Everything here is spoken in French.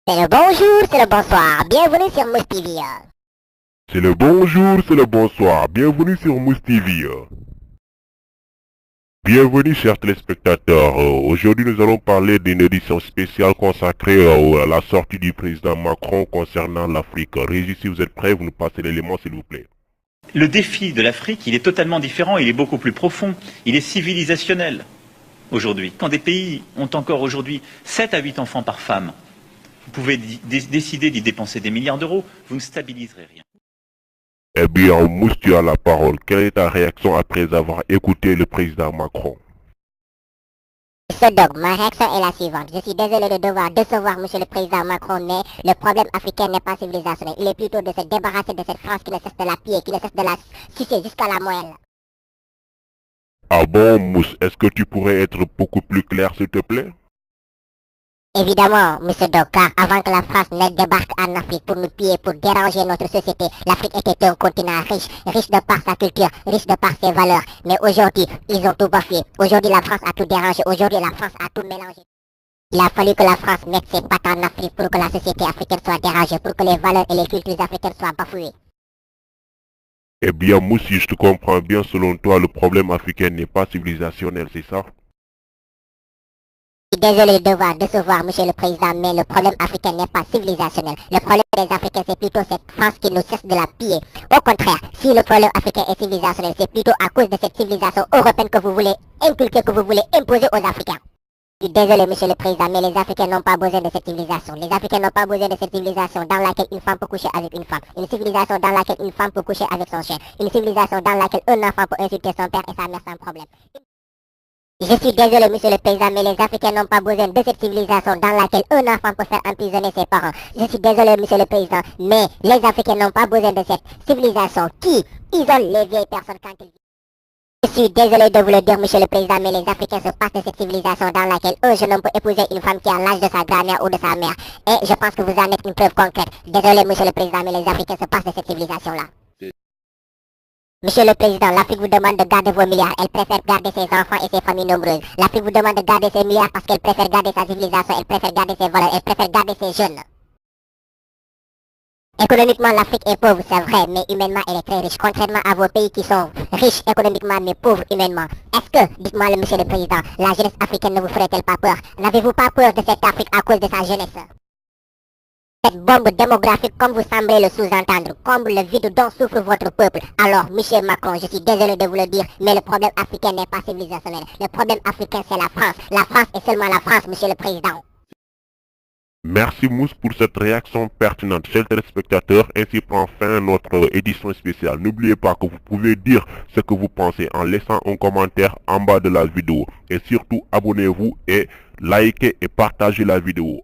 C'est le bonjour, c'est le bonsoir. Bienvenue sur Mousse TV. C'est le bonjour, c'est le bonsoir. Bienvenue sur Mousse TV. Bienvenue chers téléspectateurs. Aujourd'hui nous allons parler d'une édition spéciale consacrée à la sortie du président Macron concernant l'Afrique. Régis, si vous êtes prêts, vous nous passez l'élément s'il vous plaît. Le défi de l'Afrique, il est totalement différent, il est beaucoup plus profond, il est civilisationnel aujourd'hui. Quand des pays ont encore aujourd'hui 7 à 8 enfants par femme, vous pouvez décider d'y dépenser des milliards d'euros, vous ne stabiliserez rien. Eh bien, Mousse, tu as la parole. Quelle est ta réaction après avoir écouté le président Macron? Ce dog, ma réaction est la suivante. Je suis désolé de devoir décevoir monsieur le président Macron, mais le problème africain n'est pas civilisationnel. Il est plutôt de se débarrasser de cette France qui ne cesse de la piller, qui ne cesse de la sucer jusqu'à la moelle. Ah bon, Mousse, est-ce que tu pourrais être beaucoup plus clair s'il te plaît? Évidemment, monsieur Dog, car avant que la France ne débarque en Afrique pour nous piller, pour déranger notre société, l'Afrique était un continent riche, riche de par sa culture, riche de par ses valeurs. Mais aujourd'hui, ils ont tout bafoué. Aujourd'hui, la France a tout dérangé. Aujourd'hui, la France a tout mélangé. Il a fallu que la France mette ses pattes en Afrique pour que la société africaine soit dérangée, pour que les valeurs et les cultures africaines soient bafouées. Eh bien, Mousse, si je te comprends bien, selon toi, le problème africain n'est pas civilisationnel, c'est ça? Je suis désolé de devoir décevoir monsieur le président, mais le problème africain n'est pas civilisationnel. Le problème des Africains, c'est plutôt cette France qui nous cesse de la piller. Au contraire, si le problème africain est civilisationnel, c'est plutôt à cause de cette civilisation européenne que vous voulez inculquer, que vous voulez imposer aux Africains. Je suis désolé monsieur le président, mais les Africains n'ont pas besoin de cette civilisation. Les Africains n'ont pas besoin de cette civilisation dans laquelle une femme peut coucher avec une femme. Une civilisation dans laquelle une femme peut coucher avec son chien. Une civilisation dans laquelle un enfant peut insulter son père et sa mère sans problème. Je suis désolé monsieur le président, mais les Africains n'ont pas besoin de cette civilisation dans laquelle un enfant peut faire emprisonner ses parents. Je suis désolé monsieur le président, mais les Africains n'ont pas besoin de cette civilisation qui isole les vieilles personnes quand ils vivent. Je suis désolé de vous le dire monsieur le président, mais les Africains se passent de cette civilisation dans laquelle un jeune homme peut épouser une femme qui a l'âge de sa grand-mère ou de sa mère. Et je pense que vous en êtes une preuve concrète. Désolé monsieur le président, mais les Africains se passent de cette civilisation-là. Monsieur le Président, l'Afrique vous demande de garder vos milliards. Elle préfère garder ses enfants et ses familles nombreuses. L'Afrique vous demande de garder ses milliards parce qu'elle préfère garder sa civilisation, elle préfère garder ses valeurs, elle préfère garder ses jeunes. Économiquement, l'Afrique est pauvre, c'est vrai, mais humainement, elle est très riche. Contrairement à vos pays qui sont riches économiquement, mais pauvres humainement. Est-ce que, dites-moi le monsieur le Président, la jeunesse africaine ne vous ferait-elle pas peur? N'avez-vous pas peur de cette Afrique à cause de sa jeunesse? Cette bombe démographique, comme vous semblez le sous-entendre, comble le vide dont souffre votre peuple. Alors, monsieur Macron, je suis désolé de vous le dire, mais le problème africain n'est pas civilisationnel. Le problème africain, c'est la France. La France est seulement la France, monsieur le Président. Merci Mousse pour cette réaction pertinente. Chers téléspectateurs, ainsi prend fin notre édition spéciale. N'oubliez pas que vous pouvez dire ce que vous pensez en laissant un commentaire en bas de la vidéo. Et surtout, abonnez-vous et likez et partagez la vidéo.